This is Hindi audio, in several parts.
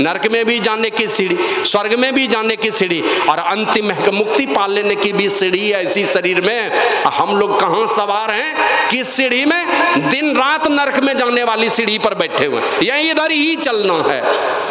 नरक में भी जाने की सीढ़ी, स्वर्ग में भी जाने की सीढ़ी, और अंतिम मुक्ति पा लेने की भी सीढ़ी ऐसी शरीर में। हम लोग कहाँ सवार हैं, किस सीढ़ी में? दिन रात नरक में जाने वाली सीढ़ी पर बैठे हुए, यही इधर ही चलना है।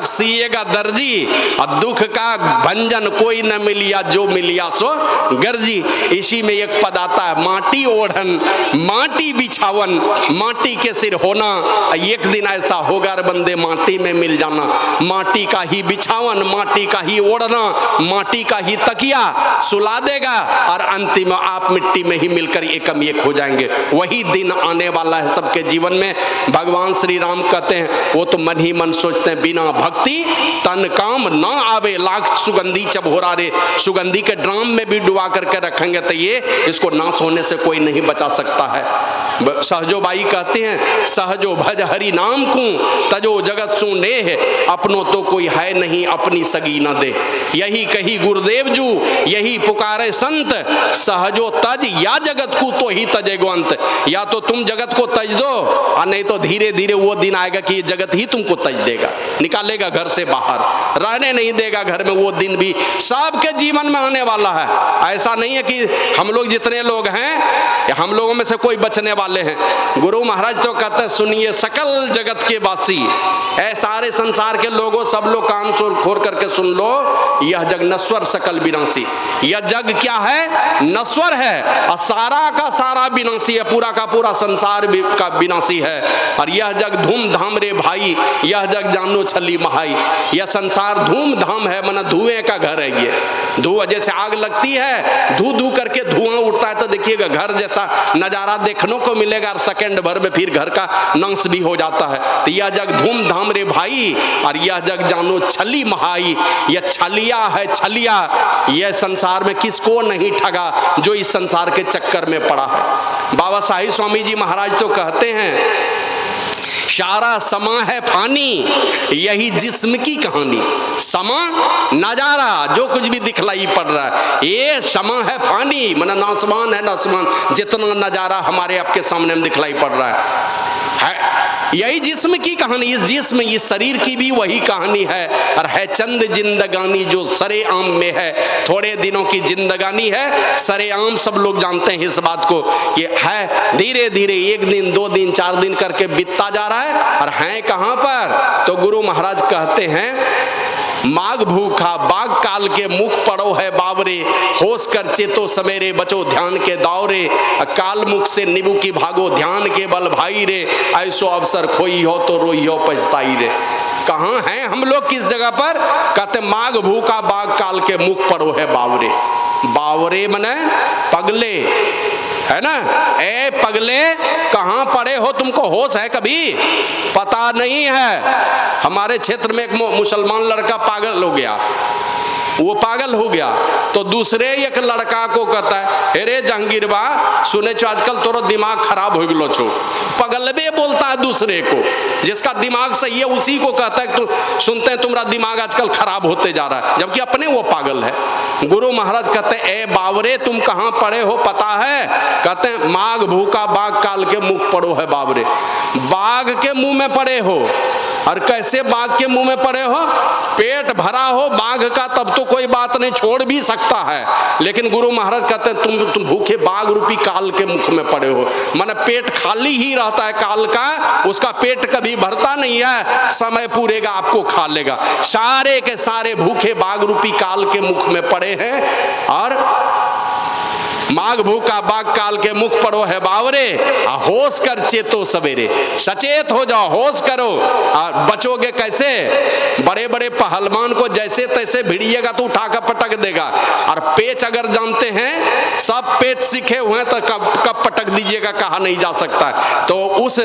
सिएगा दर्जी और दुख का भंजन कोई न मिलिया, जो मिलिया सो गर्जी। इसी में एक पद आता है, माटी ओढ़न माटी बिछावन, माटी के सिर होना, एक दिन ऐसा होगा रे बंदे माटी में मिल जाना। माटी का ही बिछावन, माटी का ही ओढ़ना, माटी का ही तकिया सुला देगा, और अंतिम आप मिट्टी में ही मिलकर एकम एक हो जाएंगे। वही दिन आने वाला है सबके जीवन में। भगवान श्री राम कहते हैं, वो तो मन ही मन सोचते हैं, बिना भक्ति तन काम ना आवे, लाख सुगंधी चबोरा रे। सुगंधी के ड्राम में भी डुबा करके रखेंगे तो ये इसको नाश होने से कोई नहीं बचा सकता है। सहजो बाई कहते हैं, सहजो भज हरि नाम को तजो जगत सु नेह, अपनों तो कोई है नहीं अपनी सगी न दे। यही कही गुरुदेव जू, यही पुकारे संत, सहजो तज या जगत को तो ही तजेगो अंत। या तो तुम जगत को तज दो, और नहीं तो धीरे धीरे वो दिन आएगा कि ये जगत ही तुमको तज देगा, निकालेगा घर से बाहर, रहने नहीं देगा घर में। वो दिन भी सबके जीवन में आने वाला है। ऐसा नहीं है कि हम लोग जितने लोग हैं, हम लोगों में से कोई बचने वाले हैं। गुरु महाराज तो कहते हैं, सुनिए सकल जगत के वासी, ऐ सारे संसार के लोगों, सब लोग कान खोल करके सुन लो, यह जग नश्वर सकल विनाशी। यह जग क्या है? नश्वर है, और सारा का सारा विनाशी है, पूरा का पूरा संसार का विनाशी है। और यह जग धूमधाम रे भाई, यह जग जानो छली महाई। यह संसार धूमधाम है, माना धुएं का घर है। ये धुआं जैसे आग लगती है, धू धू करके धुआं उठता है, तो देखिएगा घर जैसा नजारा देखने को मिलेगा, और सेकंड भर में फिर घर का नाश भी हो जाता है। तो यह जग धूमधाम रे भाई, और यह जग जानो छली महाई। यह छलिया है, छलिया। यह संसार में किसको नहीं ठगा जो इस संसार के चक्कर में पड़ा है। बाबा साहिब स्वामी जी महाराज तो कहते हैं, सारा समा है फानी, यही जिस्म की कहानी। समा नजारा जो कुछ भी दिखलाई पड़ रहा है, ये समा है फानी, माना नासमान है, नासमान जितना नजारा हमारे आपके सामने में दिखलाई पड़ रहा है यही जिस्म की कहानी। इस जिस्म, इस शरीर की भी वही कहानी है, और है चंद जिंदगानी जो सरे आम में है। थोड़े दिनों की जिंदगानी है, सरे आम सब लोग जानते हैं इस बात को, कि है धीरे धीरे 1 दिन 2 दिन 4 दिन करके बीतता जा रहा है, और है कहाँ पर? तो गुरु महाराज कहते हैं, माघ भूखा बाग काल के मुख पड़ो है बावरे, होश कर चेतो सवेरे बचो ध्यान के दौरे। काल मुख से निबू की भागो ध्यान के बल भाई रे, ऐसो अवसर खोई हो तो रोई हो पछताई रे। कहाँ हैं हम लोग, किस जगह पर? कहते माघ भूखा बाग काल के मुख पड़ो है बावरे। बावरे मने पगले, है ना? ए पगले कहाँ पड़े हो, तुमको होश है कभी? पता नहीं है। हमारे क्षेत्र में एक मुसलमान लड़का पागल हो गया, वो पागल हो गया तो दूसरे एक लड़का को कहता है, अरे जहांगीर बा सुने छो आजकल तोरो दिमाग खराब हो गलो छो। पगलबे बोलता है दूसरे को, जिसका दिमाग सही है उसी को कहता है कि तू सुनते हैं तुम्हारा दिमाग आजकल खराब होते जा रहा है, जबकि अपने वो पागल है। गुरु महाराज कहते हैं, ए बावरे तुम कहाँ पड़े हो पता है? कहते हैं माघ भूखा बाघ काल के मुख पड़ो है बावरे। बाघ के मुंह में पड़े हो। और कैसे बाघ के मुंह में पड़े हो? पेट भरा हो बाघ का तब तो कोई बात नहीं, छोड़ भी सकता है, लेकिन गुरु महाराज कहते हैं तुम भूखे बाघ रूपी काल के मुख में पड़े हो। माने पेट खाली ही रहता है काल का, उसका पेट कभी भरता नहीं है, समय पूरेगा आपको खा लेगा। सारे के सारे भूखे बाघ रूपी काल के मुख में पड़े हैं। और माघ भूखा बाघ काल के मुख पड़ो है बावरे, होश कर चेतो सवेरे। सचेत हो जाओ, होश करो। और बचोगे कैसे? बड़े बड़े पहलवान को जैसे तैसे भिड़िएगा तो उठा कर पटक देगा। और पेच अगर जानते हैं, सब पेच सीखे हुए हैं, तो कब पटक दीजिएगा कहा नहीं जा सकता है। तो उस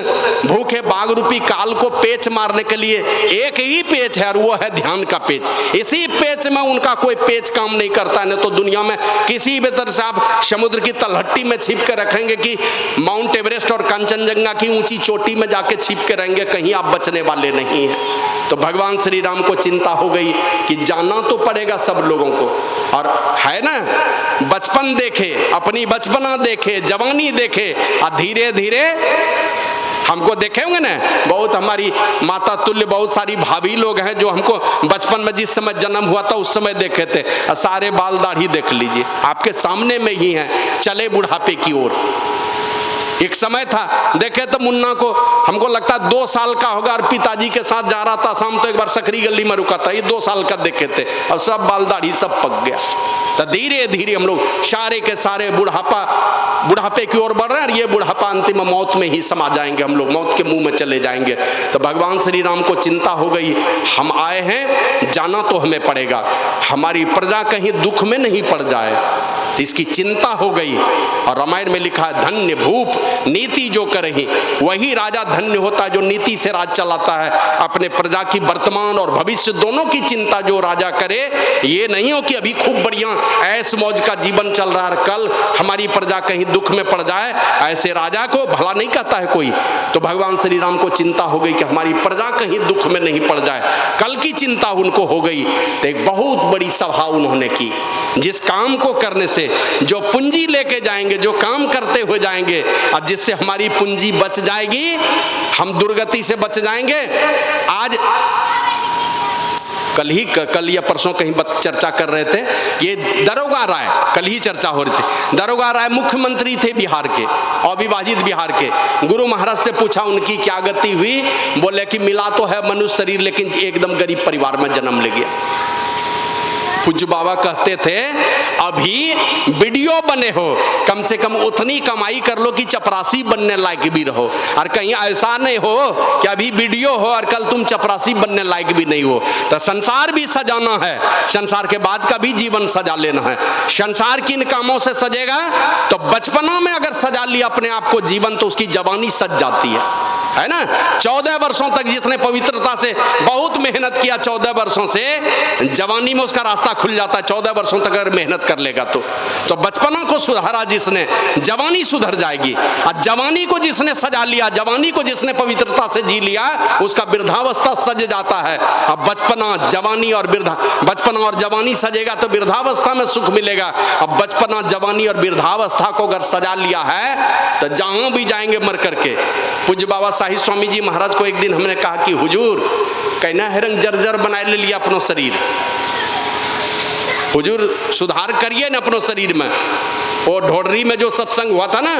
भूखे बाघ रूपी काल को पेच मारने के लिए एक ही पेच है, और वो है ध्यान का पेच। इसी पेच में उनका कोई पेच काम नहीं करता है। नहीं तो दुनिया में किसी भी तरह से आप समुद्र की तलहटी में छिप के रखेंगे कि माउंट एवरेस्ट और कंचनजंगा की ऊंची चोटी में जाके छिप के रहेंगे, कहीं आप बचने वाले नहीं हैं। तो भगवान श्री राम को चिंता हो गई कि जाना तो पड़ेगा सब लोगों को, और है ना, बचपन देखे, अपनी बचपना देखे, जवानी देखे, और धीरे धीरे हमको देखे होंगे ना, बहुत हमारी माता तुल्य बहुत सारी भाभी लोग हैं जो हमको बचपन में जिस समय जन्म हुआ था उस समय देखे थे, सारे बाल दाढ़ी देख लीजिए आपके सामने में ही हैं, चले बुढ़ापे की ओर। एक समय था देखे तो मुन्ना को हमको लगता 2 साल का होगा और पिताजी के साथ जा रहा था शाम, तो एक बार सकरी गली में रुका था, ये 2 साल का देखे थे और सब बाल दाढ़ी सब पक गया। तो धीरे धीरे हम लोग सारे के सारे बुढ़ापे की ओर बढ़ रहे हैं, और ये बुढ़ापा अंतिम मौत में ही समा जाएंगे, हम लोग मौत के मुंह में चले जाएंगे। तो भगवान श्री राम को चिंता हो गई, हम आए हैं, जाना तो हमें पड़ेगा, हमारी प्रजा कहीं दुख में नहीं पड़ जाए, इसकी चिंता हो गई। और रामायण में लिखा है, धन्य भूप नीति जो करही, वही राजा धन्य होता है जो नीति से राज चलाता है। अपने प्रजा की वर्तमान और भविष्य दोनों की चिंता जो राजा करे, ये नहीं हो कि अभी खूब बढ़िया ऐश मौज का जीवन चल रहा है, कल हमारी प्रजा कहीं दुख में पड़ जाए, ऐसे राजा को भला नहीं कहता है कोई। तो भगवान श्री राम को चिंता हो गई कि हमारी प्रजा कहीं दुख में नहीं पड़ जाए, कल की चिंता उनको हो गई। तो एक बहुत बड़ी सभा उन्होंने की, जिस काम को करने से जो पूंजी लेके जाएंगे, जो काम करते हुए जाएंगे, और जिससे हमारी पूंजी बच जाएगी, हम दुर्गति से बच जाएंगे। आज कल या परसों कहीं चर्चा कर रहे थे, ये दरोगा राय, कल ही चर्चा हो रही थी, दरोगा राय मुख्यमंत्री थे बिहार के, अविभाजित बिहार के। गुरु महाराज से पूछा उनकी क्या गति हुई, बोले कि मिला तो है मनुष्य शरीर, लेकिन एकदम गरीब परिवार में जन्म ले गया। पूज्य बाबा कहते थे, अभी वीडियो बने हो, कम से कम उतनी कमाई कर लो कि चपरासी बनने लायक भी रहो, और कहीं ऐसा नहीं हो कि अभी वीडियो हो और कल तुम चपरासी बनने लायक भी नहीं हो। तो संसार भी सजाना है, संसार के बाद का भी जीवन सजा लेना है। संसार किन कामों से सजेगा, तो बचपना में अगर सजा लिया अपने आप को जीवन, तो उसकी जवानी सज जाती है ना। 14 वर्षों तक जितने पवित्रता से बहुत मेहनत किया, 14 वर्षों से जवानी में उसका रास्ता खुल जाता है। 14 वर्षों तक अगर मेहनत कर लेगा तो बचपना को सुधारा जिसने, जवानी सुधर जाएगी। और जवानी को जिसने सजा लिया, जवानी को जिसने पवित्रता से जी लिया, उसका वृद्धावस्था सज जाता है। अब बचपना और जवानी सजेगा तो वृद्धावस्था में सुख मिलेगा। अब बचपना, जवानी और वृद्धावस्था को अगर सजा लिया है तो जहां भी जाएंगे मर करके। पूज्य बाबा साहिब स्वामी जी महाराज को एक दिन हमने कहा कि हुजूर, कहना है रंग जर्जर बनाए ले लिया अपना शरीर, हुजूर सुधार करिए ना अपने शरीर में। और ढोडरी में जो सत्संग हुआ था ना,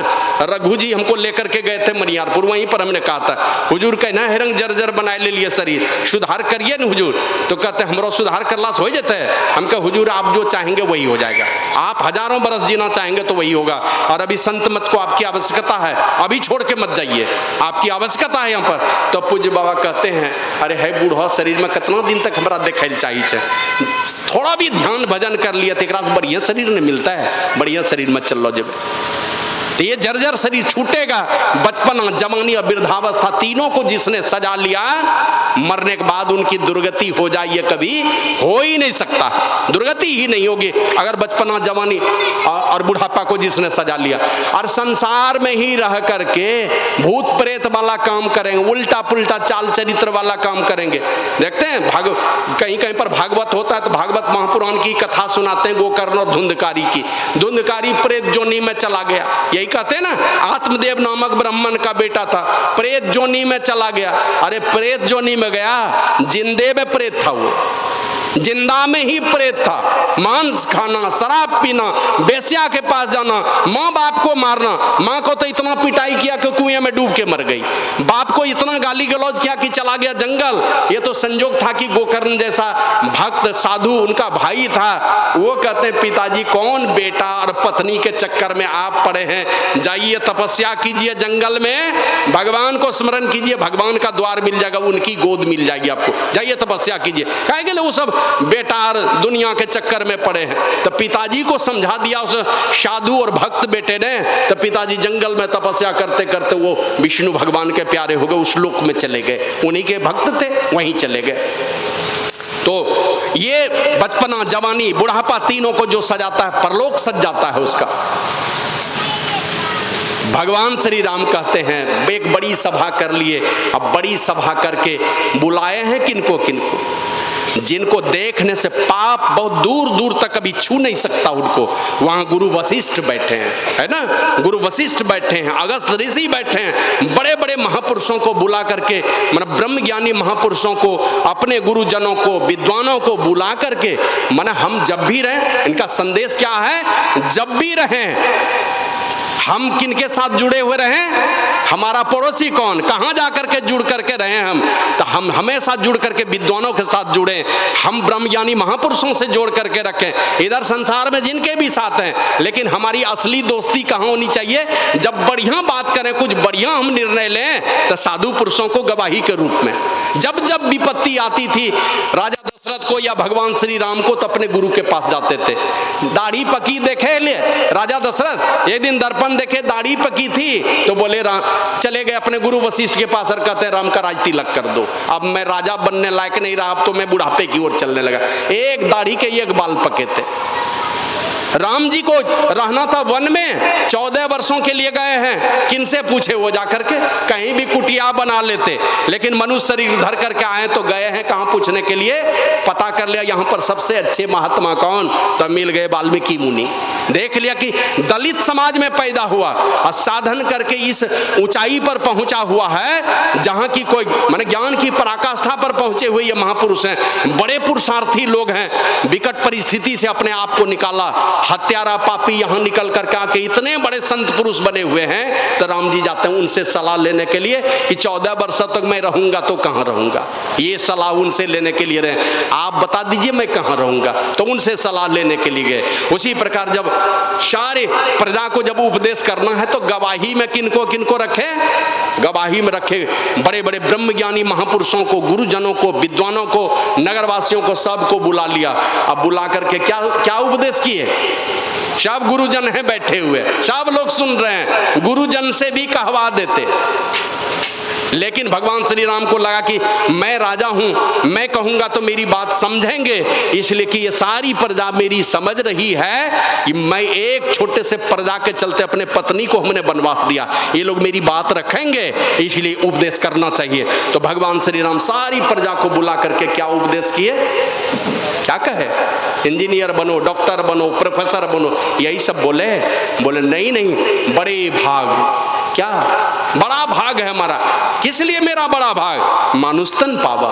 रघु जी हमको लेकर के गए थे मनियारपुर, वहीं पर हमने कहा था, हुजूर कहना है रंग जर्जर बनाए ले लिए शरीर, सुधार करिए ना हुजूर। तो कहते हमरो सुधार करला से हो जाता है। हम कहे हुजूर आप जो चाहेंगे वही हो जाएगा, आप हजारों बरस जीना चाहेंगे तो वही होगा। और अभी संत मत को आपकी आवश्यकता है, अभी छोड़ के मत जाइए, आपकी आवश्यकता है यहाँ पर। तो पूज्य बाबा कहते हैं, अरे है बूढ़ा शरीर में कितना दिन तक हमारा देखे चाहिए, थोड़ा भी ध्यान भजन कर लिया तो एक बढ़िया शरीर नहीं मिलता है, बढ़िया शरीर मत चल लो जब। तो ये जर्जर शरीर छूटेगा। बचपना, जवानी और वृद्धावस्था तीनों को जिसने सजा लिया, मरने के बाद उनकी दुर्गति हो जाए ये कभी हो ही नहीं सकता, दुर्गति ही नहीं होगी अगर बचपना, जवानी और बुढ़ापा को जिसने सजा लिया। और संसार में ही रह करके भूत प्रेत वाला काम करेंगे, उल्टा पुल्टा चाल चरित्र वाला काम करेंगे। देखते हैं कहीं कहीं पर भागवत होता है तो भागवत महापुराण की कथा सुनाते हैं, गोकर्ण और धुंधकारी की। धुंधकारी प्रेत जोनी में चला गया, यही कहते हैं ना, आत्मदेव नामक ब्राह्मण का बेटा था, प्रेत जोनी में चला गया। अरे प्रेत जोनी में गया, जिंदे में प्रेत था, वो जिंदा में ही प्रेत था। मांस खाना, शराब पीना, बेस्या के पास जाना, माँ बाप को मारना। माँ को तो इतना पिटाई किया कि कुएं में डूब के मर गई, बाप को इतना गाली गलौज किया कि चला गया जंगल। ये तो संजोग था कि गोकर्ण जैसा भक्त साधु उनका भाई था। वो कहते पिताजी कौन बेटा और पत्नी के चक्कर में आप पड़े हैं, जाइए तपस्या कीजिए जंगल में, भगवान को स्मरण कीजिए, भगवान का द्वार मिल जाएगा, उनकी गोद मिल जाएगी आपको, जाइए तपस्या कीजिए। कहे गए वो सब बेटार दुनिया के चक्कर में पड़े हैं। तो पिताजी को समझा दिया उस साधु और भक्त बेटे ने। तो पिताजी जंगल में तपस्या करते करते वो विष्णु भगवान के प्यारे हो गए, उस लोक में चले गए, उन्हीं के भक्त थे, वहीं चले गए। तो ये बचपना, जवानी, बुढ़ापा तीनों को जो सजाता है, परलोक सज जाता है उसका। भगवान श्री राम कहते हैं एक बड़ी सभा कर लिए। अब बड़ी सभा करके बुलाए हैं किनको किनको, जिनको देखने से पाप बहुत दूर दूर तक कभी छू नहीं सकता उनको। वहां गुरु वशिष्ठ बैठे हैं, है ना, गुरु वशिष्ठ बैठे हैं, अगस्त ऋषि बैठे हैं, बड़े बड़े महापुरुषों को बुला करके, मतलब ब्रह्म ज्ञानी महापुरुषों को, अपने गुरुजनों को, विद्वानों को बुला करके, माना हम जब भी रहें, इनका संदेश क्या है, जब भी रहें हम किनके साथ जुड़े हुए रहें, हमारा पड़ोसी कौन, कहाँ जा करके जुड़ करके रहें हम, तो हम हमेशा जुड़ करके विद्वानों के साथ जुड़ें, हम ब्रह्मज्ञानी महापुरुषों से जोड़ करके रखें। इधर संसार में जिनके भी साथ हैं, लेकिन हमारी असली दोस्ती कहाँ होनी चाहिए, जब बढ़िया बात करें, कुछ बढ़िया हम निर्णय लें, तो साधु पुरुषों को गवाही के रूप में। जब जब विपत्ति आती थी राजा दशरथ को या भगवान श्री राम को, तो अपने गुरु के पास जाते थे। दाढ़ी पकी देखे ले राजा दशरथ, एक दिन दर्पण देखे दाढ़ी पकी थी, तो बोले राम, चले गए अपने गुरु वशिष्ठ के पास और कहते हैं राम का राज तिलक कर दो, अब मैं राजा बनने लायक नहीं रहा, अब तो मैं बुढ़ापे की ओर चलने लगा। एक दाढ़ी के एक बाल पके थे। राम जी को रहना था वन में, 14 वर्षों के लिए गए हैं, किनसे पूछे वो जाकर के, कहीं भी कुटिया बना लेते, लेकिन मनुष्य शरीर धर करके आए तो गए हैं कहाँ पूछने के लिए, पता कर लिया यहाँ पर सबसे अच्छे महात्मा कौन, तो मिल गए वाल्मीकि मुनि। देख लिया कि दलित समाज में पैदा हुआ और साधन करके इस ऊंचाई पर पहुंचा हुआ है जहाँ की कोई माने ज्ञान की पराकाष्ठा पर पहुंचे हुए ये महापुरुष हैं, बड़े पुरुषार्थी लोग हैं, विकट परिस्थिति से अपने आप को निकाला, हत्यारा पापी यहाँ निकल कर के आके इतने बड़े संत पुरुष बने हुए हैं। तो राम जी जाते हैं उनसे सलाह लेने के लिए कि 14 वर्ष तक मैं रहूंगा तो कहाँ रहूंगा, ये सलाह उनसे लेने के लिए रहे, आप बता दीजिए मैं कहाँ रहूंगा, तो उनसे सलाह लेने के लिए गए। उसी प्रकार जब सारे प्रजा को जब उपदेश करना है तो गवाही में किनको किनको रखे, गवाही में रखे बड़े बड़े ब्रह्मज्ञानी महापुरुषों को, गुरुजनों को, विद्वानों को, नगरवासियों को, सबको बुला लिया। अब बुला करके क्या क्या उपदेश किए, सब गुरुजन हैं बैठे हुए, सब लोग सुन रहे हैं, गुरुजन से भी कहवा देते। लेकिन भगवान श्री राम को लगा कि मैं राजा हूं, मैं कहूंगा तो मेरी बात समझेंगे, इसलिए कि ये सारी प्रजा मेरी समझ रही है कि मैं एक छोटे से प्रजा के चलते अपने पत्नी को हमने वनवास दिया, ये लोग मेरी बात रखेंगे, इसलिए उपदेश करना चाहिए। तो भगवान श्री राम सारी प्रजा को बुला करके क्या उपदेश किए, क्या कहे, इंजीनियर बनो, डॉक्टर बनो, प्रोफेसर बनो, यही सब बोले। बोले नहीं नहीं, बड़े भाग, क्या बड़ा भाग है हमारा, किस लिए मेरा बड़ा भाग, मानुस्तन पावा,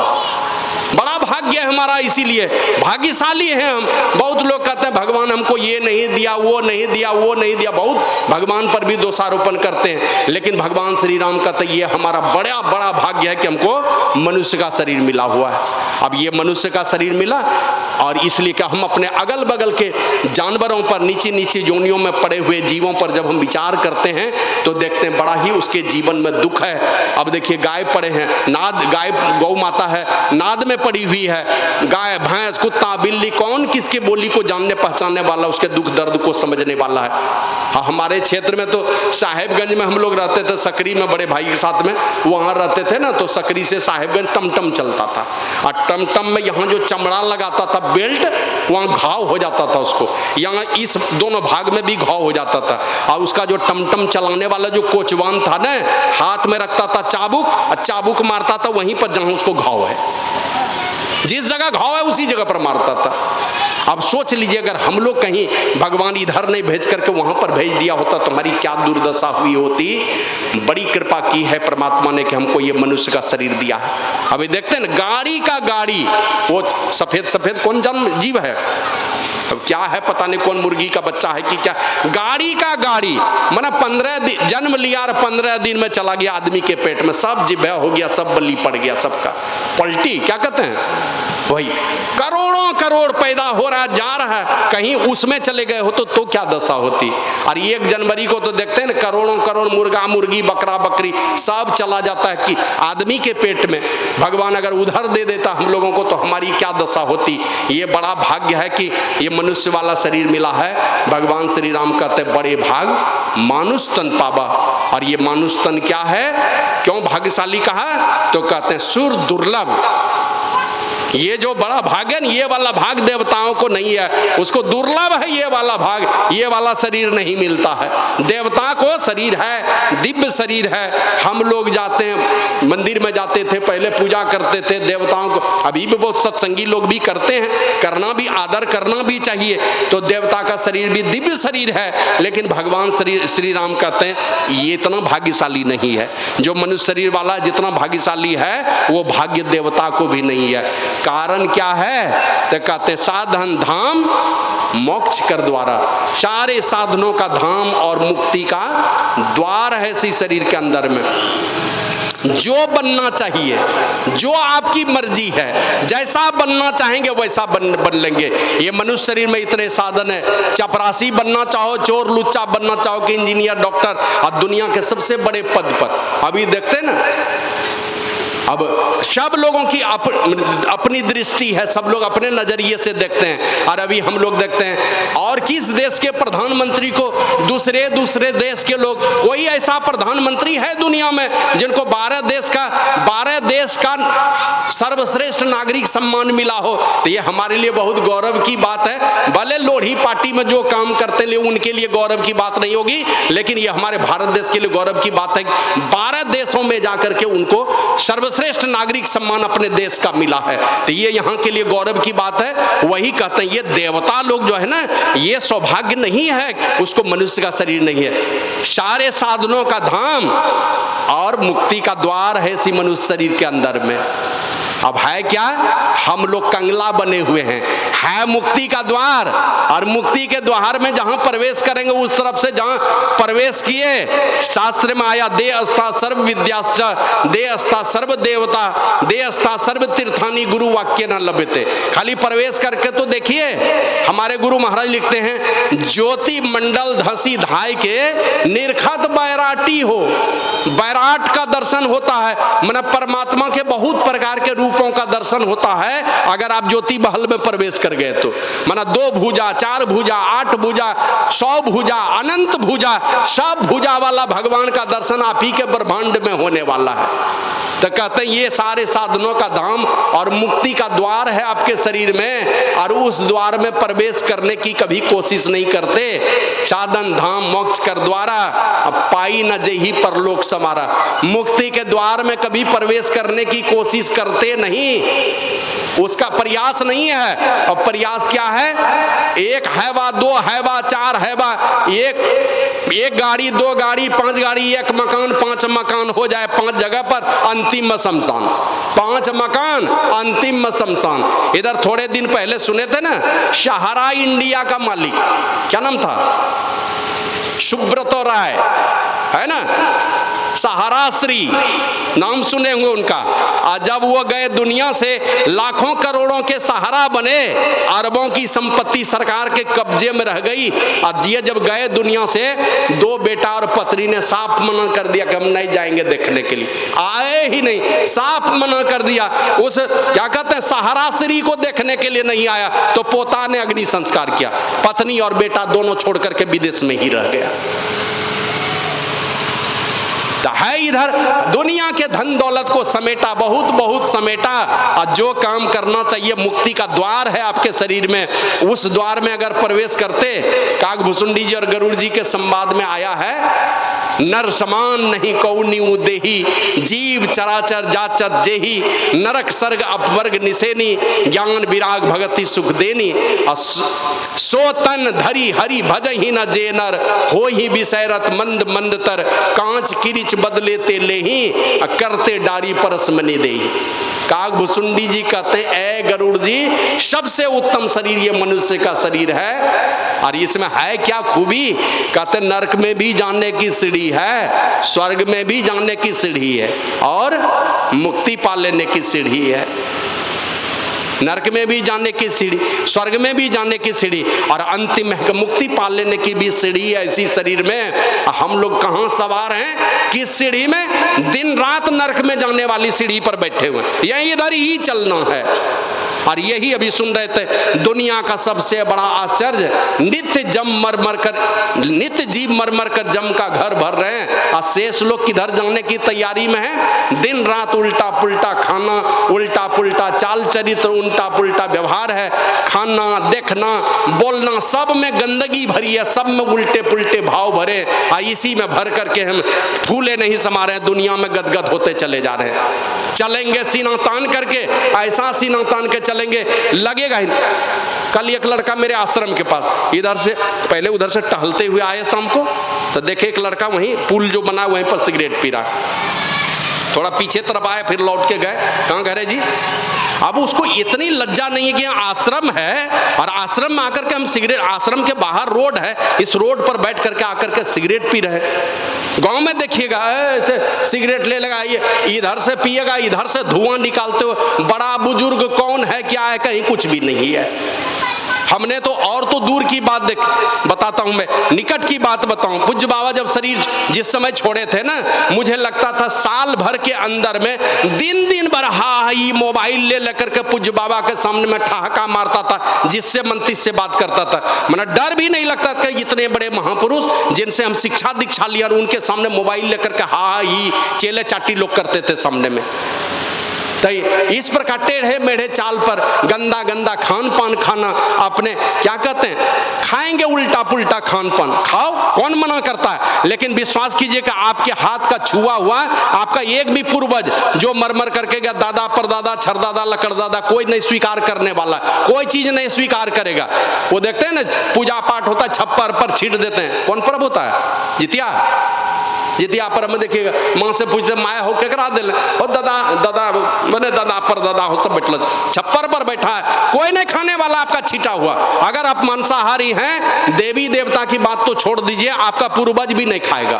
बड़ा भाग्य है हमारा, इसीलिए भाग्यशाली हैं हम। बहुत लोग कहते हैं भगवान हमको ये नहीं दिया, वो नहीं दिया, वो नहीं दिया, बहुत भगवान पर भी दोषारोपण करते हैं, लेकिन भगवान श्री राम कहते हैं ये हमारा बड़ा बड़ा भाग्य है कि हमको मनुष्य का शरीर मिला हुआ है। अब ये मनुष्य का शरीर मिला और इसलिए कि हम अपने अगल बगल के जानवरों पर, नीचे नीचे जोनियों में पड़े हुए जीवों पर जब हम विचार करते हैं तो देखते हैं बड़ा ही उसके जीवन में दुख है। अब देखिए गाय पड़े हैं, नाद, गाय गौ माता है, नाद में पड़ी हुई है, गाय भैंस कुत्ता बिल्ली, कौन किसके बोली को जानने पहचानने वाला, उसके दुख दर्द को समझने वाला है। हाँ, हमारे क्षेत्र में तो साहेबगंज में हम लोग रहते थे, सकरी में बड़े भाई के साथ में वहाँ रहते थे ना, तो सकरी से साहेबगंज टमटम चलता था और टमटम में यहाँ जो चमड़ा लगाता था बेल्ट, वहाँ घाव हो जाता था उसको, यहाँ इस दोनों भाग में भी घाव हो जाता था। और उसका जो टमटम चलाने वाला जो कोचवान था ना, हाथ में रखता था चाबुक और चाबुक मारता था वहीं पर जहाँ उसको घाव है, जिस जगह घाव है उसी जगह पर मारता था। अब सोच लीजिए अगर हम लोग कहीं भगवान इधर नहीं भेज करके वहां पर भेज दिया होता तो हमारी क्या दुर्दशा हुई होती। बड़ी कृपा की है परमात्मा ने कि हमको ये मनुष्य का शरीर दिया है। अभी देखते हैं गाड़ी का गाड़ी, वो सफेद सफेद कौन जन्म जीव है, अब क्या है पता नहीं, कौन मुर्गी का बच्चा है कि क्या, गाड़ी का गाड़ी, माना 15 दिन जन्म लिया और 15 दिन में चला गया आदमी के पेट में, सब जिभा हो गया, सब बलि पड़ गया, सबका पलटी, क्या कहते हैं वही, करोड़ों करोड़ पैदा हो रहा जा रहा है, कहीं उसमें चले गए हो तो क्या दशा होती। और 1 जनवरी को तो देखते हैं ना, करोड़ों करोड़ मुर्गा मुर्गी बकरा बकरी सब चला जाता है कि आदमी के पेट में। भगवान अगर उधर दे देता हम लोगों को तो हमारी क्या दशा होती। ये बड़ा भाग्य है कि ये मनुष्य वाला शरीर मिला है। भगवान श्री राम कहते बड़े भाग मानुष तन पावा। और ये मानुष तन क्या है, क्यों भाग्यशाली कहा, तो कहते हैं सुर दुर्लभ, ये जो बड़ा भाग है, ये वाला भाग देवताओं को नहीं है, उसको दुर्लभ है ये वाला भाग, ये वाला शरीर नहीं मिलता है। देवता को शरीर है, दिव्य शरीर है। हम लोग जाते हैं मंदिर में, जाते थे पहले, पूजा करते थे देवताओं को, अभी भी बहुत सत्संगी लोग भी करते हैं, करना भी, आदर करना भी चाहिए। तो देवता का शरीर भी दिव्य शरीर है, लेकिन भगवान श्री राम कहते हैं ये इतना भाग्यशाली नहीं है। जो मनुष्य शरीर वाला जितना भाग्यशाली है, वो भाग्य देवता को भी नहीं है। कारण क्या है? तो कहते हैं साधन धाम मोक्ष कर द्वारा, सारे साधनों का धाम और मुक्ति का द्वार है इसी शरीर के अंदर में। जो बनना चाहिए, जो आपकी मर्जी है, जैसा बनना चाहेंगे वैसा बन लेंगे। ये मनुष्य शरीर में इतने साधन है, चपरासी बनना चाहो, चोर लुच्चा बनना चाहो कि इंजीनियर, डॉक्टर, और दुनिया के सबसे बड़े पद पर अभी देखते हैं ना, अब सब लोगों की अपनी दृष्टि है, सब लोग अपने नजरिए से देखते हैं। और अभी हम लोग देखते हैं और किस देश के प्रधानमंत्री को दूसरे देश के लोग, कोई ऐसा प्रधानमंत्री है दुनिया में जिनको 12 देश का सर्वश्रेष्ठ नागरिक सम्मान मिला हो? तो ये हमारे लिए बहुत गौरव की बात है। भले लोढ़ी पार्टी में जो काम करते हैं उनके लिए गौरव की बात नहीं होगी, लेकिन ये हमारे भारत देश के लिए गौरव की बात है। 12 देशों में जाकर के उनको सर्वश्रेष्ठ नागरिक सम्मान अपने देश का मिला है, तो ये यहाँ के लिए गौरव की बात है। वही कहते हैं ये देवता लोग जो है ना, ये सौभाग्य नहीं है, उसको मनुष्य का शरीर नहीं है। सारे साधनों का धाम और मुक्ति का द्वार है इसी मनुष्य शरीर के अंदर में। अब है क्या? हम लोग कंगला बने हुए हैं। है मुक्ति का द्वार, और मुक्ति के द्वार में जहां प्रवेश करेंगे उस तरफ से जहां प्रवेश किए, शास्त्र में आया दे अस्था सर्व विद्याश्च दे अस्था सर्व देवता दे अस्था सर्व तीर्थानी गुरु वाक्य न लभते। खाली प्रवेश करके तो देखिए, हमारे गुरु महाराज लिखते हैं ज्योति मंडल धसी धाय के निर्खत बैराटी हो। बैराट का दर्शन होता है, माने परमात्मा के बहुत प्रकार के रूपों का दर्शन होता है अगर आप ज्योति महल में प्रवेश कर गए तो। माना 2 भुजा, 4 भुजा, 8 भुजा, 100 भुजा, अनंत भुजा, सब भुजा वाला भगवान का दर्शन आप ही के ब्रह्मांड में होने वाला है। तो कहते हैं ये सारे साधनों का धाम और मुक्ति का द्वार है आपके शरीर में, और उस द्वार में प्रवेश करने की कभी कोशिश नहीं करते। साधन धाम मोक्ष कर द्वारा, अब पाई न जेहि परलोक समारा। मुक्ति के द्वार में कभी प्रवेश करने की कोशिश करते नहीं, उसका प्रयास नहीं है। और प्रयास क्या है? 1 हैवा, 2 हैवा, 4 हैवा, एक गाड़ी, 2 गाड़ी, 5 गाड़ी, 1 मकान, 5 मकान हो जाए 5 जगह पर, अंतिम शमशान। 5 मकान, अंतिम शमशान। इधर थोड़े दिन पहले सुने थे ना, सहारा इंडिया का मालिक, क्या नाम था? सुब्रत राय, है ना, सहारा श्री नाम सुने होंगे उनका। और जब वो गए दुनिया से, लाखों करोड़ों के सहारा बने, अरबों की संपत्ति सरकार के कब्जे में रह गई। और ये जब गए दुनिया से, 2 बेटा और पत्नी ने साफ मना कर दिया कि हम नहीं जाएंगे देखने के लिए, आए ही नहीं, साफ मना कर दिया। उस क्या कहते हैं, सहारा श्री को देखने के लिए नहीं आया, तो पोता ने अग्नि संस्कार किया, पत्नी और बेटा दोनों छोड़ करके विदेश में ही रह गया। है इधर दुनिया के धन दौलत को समेटा, बहुत समेटा, और जो काम करना चाहिए, मुक्ति का द्वार है आपके शरीर में, उस द्वार में अगर प्रवेश करते। काकभुसुंडी जी और गरुड़ जी के संवाद में आया है, नर समान नहीं कौनिउ देही, जीव चराचर जाचत जेही, नरक सर्ग अपवर्ग निसेनी, ज्ञान विराग भगति सुख देनी, सो तन धरी हरि भजहि न जे नर, हो ही विषयरत मंद मंदतर, कांच किरिच बदले ते लेही, करते डारी परस मने देही। काकभुसुंडी जी कहते हैं, ए गरुड़ जी, सबसे उत्तम शरीर ये मनुष्य का शरीर है। और इसमें है क्या खूबी? कहते नरक में भी जाने की सीढ़ी है, स्वर्ग में भी जाने की सीढ़ी है, और मुक्ति पा लेने की सीढ़ी है। नरक में भी जाने की सीढ़ी, स्वर्ग में भी जाने की सीढ़ी, और अंतिम मुक्ति पा लेने की भी सीढ़ी है इसी शरीर में। हम लोग कहाँ सवार हैं? किस सीढ़ी में? दिन रात नरक में जाने वाली सीढ़ी पर बैठे हुए, यही इधर ही चलना है। और यही अभी सुन रहे थे, दुनिया का सबसे बड़ा आश्चर्य, नित्य जीव मर मर कर जम का घर भर रहे हैं और शेष लोग किधर जाने की तैयारी में है। दिन रात उल्टा पुल्टा खाना, उल्टा पुल्टा चाल चरित्र, उल्टा पुल्टा व्यवहार है, खाना देखना बोलना सब में गंदगी भरी है, सब में उल्टे पुल्टे भाव भरे, और इसी में भर करके हम फूले नहीं समा रहे हैं, दुनिया में गदगद होते चले जा रहे हैं। चलेंगे सीना तान करके, ऐसा सीना तान के चलेंगे लगेगा ही। कल एक लड़का मेरे आश्रम के पास इधर से पहले उधर से टहलते हुए आए शाम को, तो देखे एक लड़का वहीं पुल जो बना वहीं पर सिगरेट पी रहा है। थोड़ा पीछे तरफ आए, फिर लौट के गए, कहाँ घर है जी? अब उसको इतनी लज्जा नहीं है कि आश्रम है और आश्रम में आकर के हम सिगरेट, आश्रम के बाहर रोड है, इस रोड पर बैठ करके आकर के सिगरेट पी रहे। गांव में देखिएगा ऐसे सिगरेट ले लगा, ये इधर से पिएगा, इधर से धुआं निकालते हो, बड़ा बुजुर्ग कौन है क्या है, कहीं कुछ भी नहीं है। हमने तो और तो दूर की बात बताता हूं, मैं निकट की बात बताऊं। पूज्य बाबा जब शरीर जिस समय छोड़े थे ना, मुझे लगता था साल भर के अंदर में दिन भर हाई मोबाइल ले लेकर के पूज्य बाबा के सामने में ठहाका मारता था, जिससे मंत्री से बात करता था। मतलब डर भी नहीं लगता था कि इतने बड़े महापुरुष जिनसे हम शिक्षा दीक्षा लिया, उनके सामने मोबाइल लेकर के हाई चेले चाटी लोग करते थे सामने में। तो इस प्रकार टेढ़े मेढ़े चाल पर गंदा गंदा खान पान खाना, अपने क्या कहते हैं, खाएंगे उल्टा पुल्टा खान पान, खाओ, कौन मना करता है। लेकिन विश्वास कीजिए कि आपके हाथ का छुआ हुआ आपका एक भी पूर्वज जो मर करके गया, दादा परदादा छरदादा लकड़दादा, कोई नहीं स्वीकार करने वाला, कोई चीज नहीं स्वीकार करेगा। वो देखते हैं ना पूजा पाठ होता है, छप्पर पर छीट देते हैं। कौन पर्व होता है? जितिया पर में देखिएगा, माँ से पूछते माया हो क्या करा दिल, और दादा मैंने दादा पर दादा हो सब बैठल छप्पर पर बैठा है, कोई नहीं खाने वाला आपका छीटा हुआ। अगर आप मांसाहारी हैं, देवी देवता की बात तो छोड़ दीजिए, आपका पूर्वज भी नहीं खाएगा,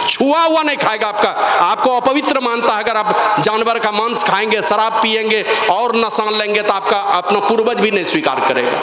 छुआ हुआ नहीं खाएगा, आपको अपवित्र मानता है। अगर आप जानवर का मांस खाएंगे, शराब पिएंगे और नशा लेंगे तो आपका अपना पूर्वज भी नहीं स्वीकार करेगा।